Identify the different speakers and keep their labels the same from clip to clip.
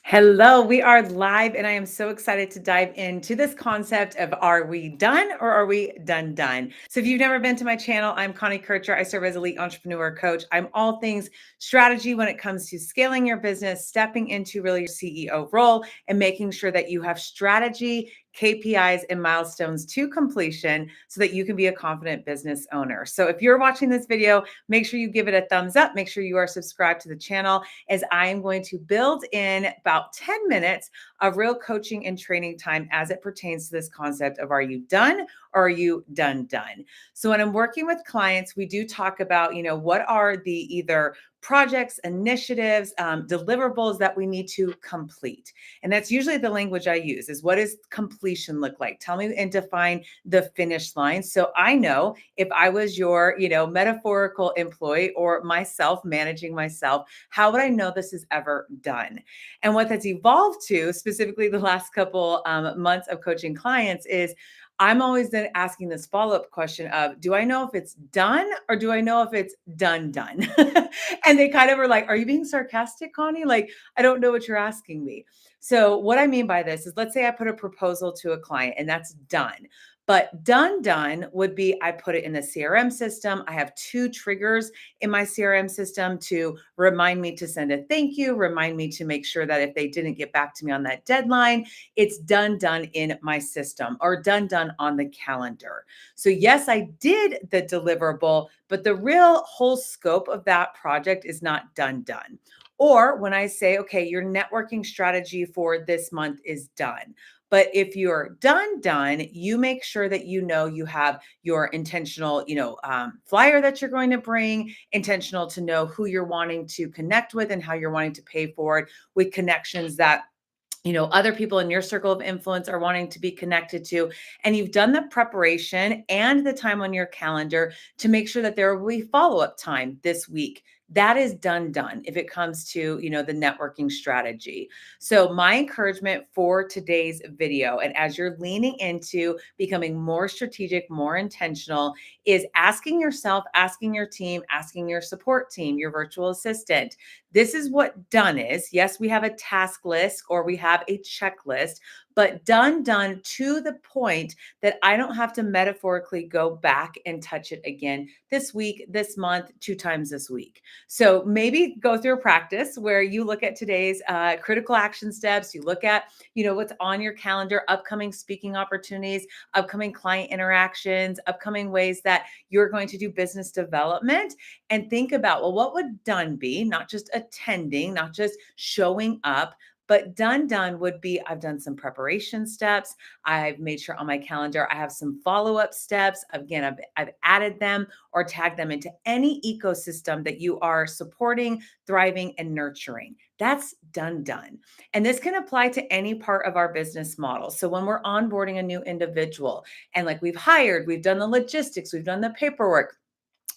Speaker 1: Hello, we are live, and I am so excited to dive into this concept of are we done or are we done? So, if you've never been to my channel, I'm Connie Kircher. I serve as a lead entrepreneur coach. I'm all things strategy when it comes to scaling your business, stepping into really your CEO role, and making sure that you have strategy, KPIs, and milestones to completion so that you can be a confident business owner. So, if you're watching this video, make sure you give it a thumbs up. Make sure you are subscribed to the channel as I am going to build in about 10 minutes of real coaching and training time as it pertains to this concept of are you done or are you done? So when I'm working with clients, we do talk about, what are the either projects, initiatives, deliverables that we need to complete. And that's usually the language I use is what does completion look like? Tell me and define the finish line. So I know if I was your, metaphorical employee or myself managing myself, how would I know this is ever done? And what that's evolved to, specifically the last couple months of coaching clients, is I'm always then asking this follow-up question of, do I know if it's done or do I know if it's done? And they kind of are like, are you being sarcastic, Connie? Like, I don't know what you're asking me. So what I mean by this is, let's say I put a proposal to a client and that's done. But done would be I put it in the CRM system. I have two triggers in my CRM system to remind me to send a thank you, remind me to make sure that if they didn't get back to me on that deadline, it's done in my system or done on the calendar. So yes, I did the deliverable, but the real whole scope of that project is not done. Or when I say, okay, your networking strategy for this month is done. But if you're done, you make sure that you have your intentional, flyer that you're going to bring, intentional to know who you're wanting to connect with and how you're wanting to pay forward with connections that other people in your circle of influence are wanting to be connected to. And you've done the preparation and the time on your calendar to make sure that there will be follow-up time this week. That is done if it comes to, the networking strategy. So my encouragement for today's video, and as you're leaning into becoming more strategic, more intentional, is asking yourself, asking your team, asking your support team, your virtual assistant, this is what done is. Yes, we have a task list or we have a checklist, but done to the point that I don't have to metaphorically go back and touch it again this week, this month, 2 times this week. So maybe go through a practice where you look at today's critical action steps. You look at, what's on your calendar, upcoming speaking opportunities, upcoming client interactions, upcoming ways that you're going to do business development, and think about, well, what would done be? Not just attending, not just showing up, but done would be I've done some preparation steps. I've made sure on my calendar I have some follow-up steps. Again, I've added them or tagged them into any ecosystem that you are supporting, thriving, and nurturing. That's done. And this can apply to any part of our business model. So when we're onboarding a new individual and like we've hired, we've done the logistics, we've done the paperwork,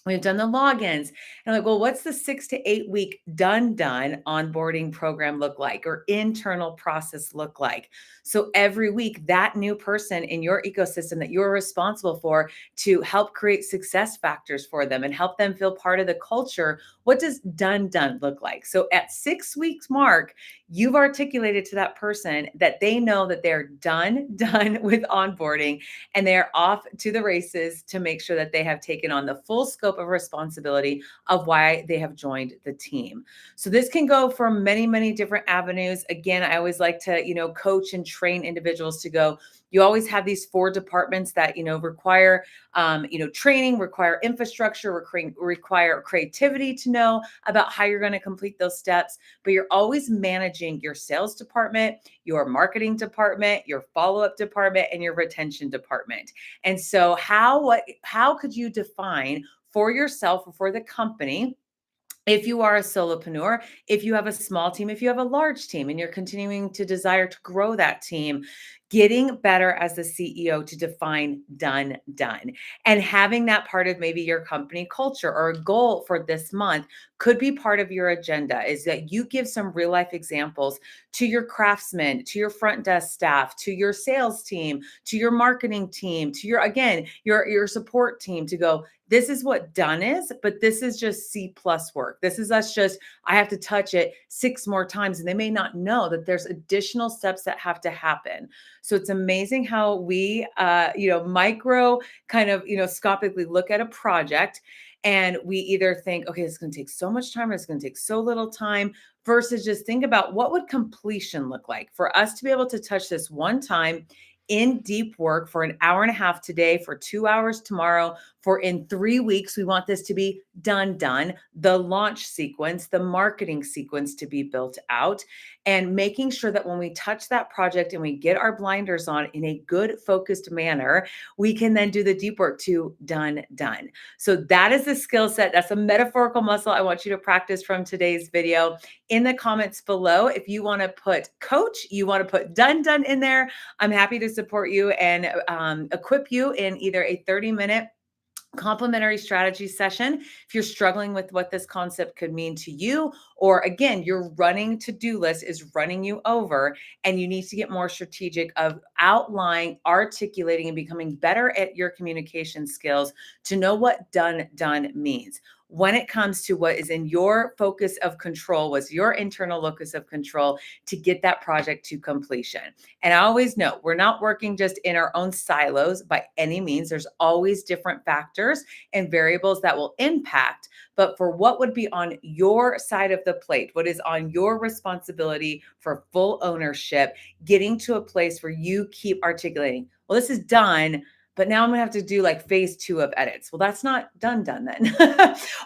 Speaker 1: we've done the logins. And I'm like, well, what's the 6 to 8 week done onboarding program look like or internal process look like? So every week, that new person in your ecosystem that you're responsible for to help create success factors for them and help them feel part of the culture, what does done look like? So at 6 weeks mark, you've articulated to that person that they know that they're done with onboarding and they are off to the races to make sure that they have taken on the full scope of responsibility of why they have joined the team. So this can go for many, many different avenues. Again, I always like to, coach and train individuals to go, you always have these 4 departments that, require, training, require infrastructure, require creativity to know about how you're going to complete those steps. But you're always managing your sales department, your marketing department, your follow-up department, and your retention department. And so how could you define for yourself or for the company, if you are a solopreneur, if you have a small team, if you have a large team and you're continuing to desire to grow that team, getting better as the CEO to define done. And having that part of maybe your company culture or a goal for this month could be part of your agenda, is that you give some real life examples to your craftsmen, to your front desk staff, to your sales team, to your marketing team, to your support team, to go, This is what done is, but this is just C plus work. This is us just, I have to touch it 6 more times. And they may not know that there's additional steps that have to happen. So it's amazing how we, micro kind of, scopically look at a project and we either think, okay, it's going to take so much time or it's going to take so little time versus just think about what would completion look like for us to be able to touch this one time in deep work for an hour and a half today, for 2 hours tomorrow, for in 3 weeks, we want this to be done, the launch sequence, the marketing sequence to be built out, and making sure that when we touch that project and we get our blinders on in a good, focused manner, we can then do the deep work to done. So that is the skill set. That's a metaphorical muscle I want you to practice from today's video. In the comments below, if you want to put coach, you want to put done in there, I'm happy to support you and equip you in either a 30-minute complimentary strategy session if you're struggling with what this concept could mean to you, or again, your running to-do list is running you over and you need to get more strategic of outlining, articulating, and becoming better at your communication skills to know what done means. When it comes to what is in your focus of control, was your internal locus of control to get that project to completion. And I always know we're not working just in our own silos by any means. There's always different factors and variables that will impact. But for what would be on your side of the plate, what is on your responsibility for full ownership, getting to a place where you keep articulating, well, this is done, but now I'm gonna have to do like phase 2 of edits. Well, that's not done then.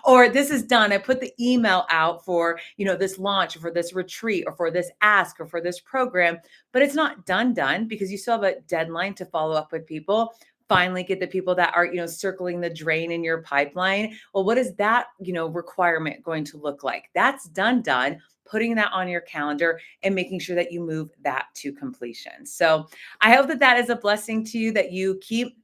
Speaker 1: Or this is done. I put the email out for, this launch or for this retreat or for this ask or for this program, but it's not done because you still have a deadline to follow up with people. Finally get the people that are, circling the drain in your pipeline. Well, what is that, requirement going to look like? That's done. Putting that on your calendar and making sure that you move that to completion. So I hope that that is a blessing to you, that you keep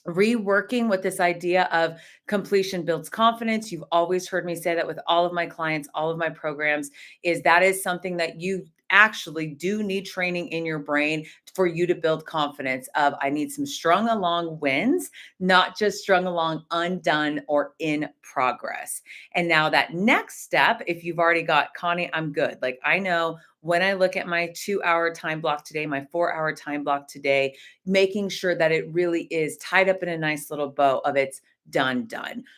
Speaker 1: reworking with this idea of completion builds confidence. You've always heard me say that with all of my clients, all of my programs, is that is something that you actually do need training in your brain for you to build confidence of, I need some strung along wins, not just strung along undone or in progress. And now that next step, if you've already got, Connie, I'm good. Like I know when I look at my 2-hour time block today, my 4-hour time block today, making sure that it really is tied up in a nice little bow of it's done.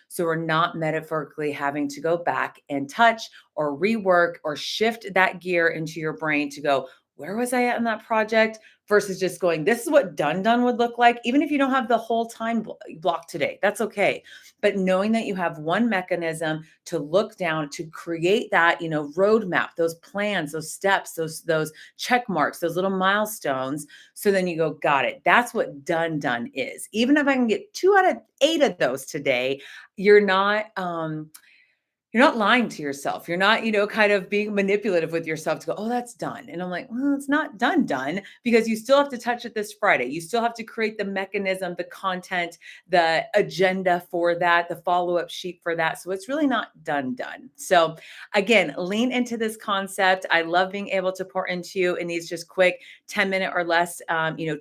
Speaker 1: So we're not metaphorically having to go back and touch or rework or shift that gear into your brain to go, where was I at in that project? Versus just going, this is what done would look like. Even if you don't have the whole time block today, that's okay. But knowing that you have one mechanism to look down, to create that, roadmap, those plans, those steps, those check marks, those little milestones. So then you go, got it. That's what done is. Even if I can get 2 out of 8 of those today, you're not lying to yourself. You're not, kind of being manipulative with yourself to go, oh, that's done. And I'm like, well, it's not done because you still have to touch it this Friday. You still have to create the mechanism, the content, the agenda for that, the follow-up sheet for that. So it's really not done. So again, lean into this concept. I love being able to pour into you in these just quick 10-minute or less,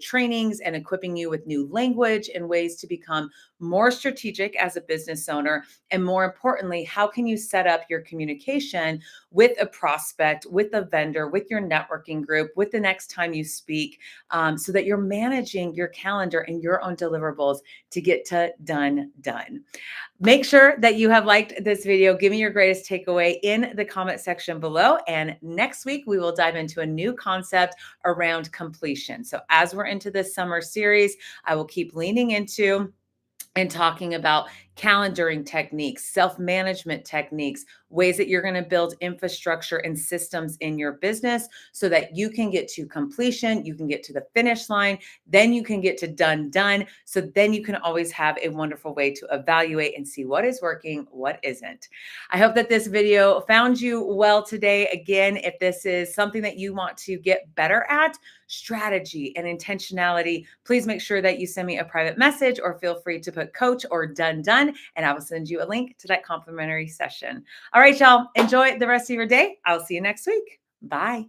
Speaker 1: trainings and equipping you with new language and ways to become more strategic as a business owner. And more importantly, how can you set up your communication with a prospect, with a vendor, with your networking group, with the next time you speak, so that you're managing your calendar and your own deliverables to get to done. Make sure that you have liked this video. Give me your greatest takeaway in the comment section below. And next week, we will dive into a new concept around completion. So as we're into this summer series, I will keep leaning into and talking about calendaring techniques, self-management techniques, ways that you're going to build infrastructure and systems in your business so that you can get to completion, you can get to the finish line, then you can get to done. So then you can always have a wonderful way to evaluate and see what is working, what isn't. I hope that this video found you well today. Again, if this is something that you want to get better at, strategy and intentionality, please make sure that you send me a private message or feel free to put coach or done, and I will send you a link to that complimentary session. All right, y'all, enjoy the rest of your day. I'll see you next week. Bye.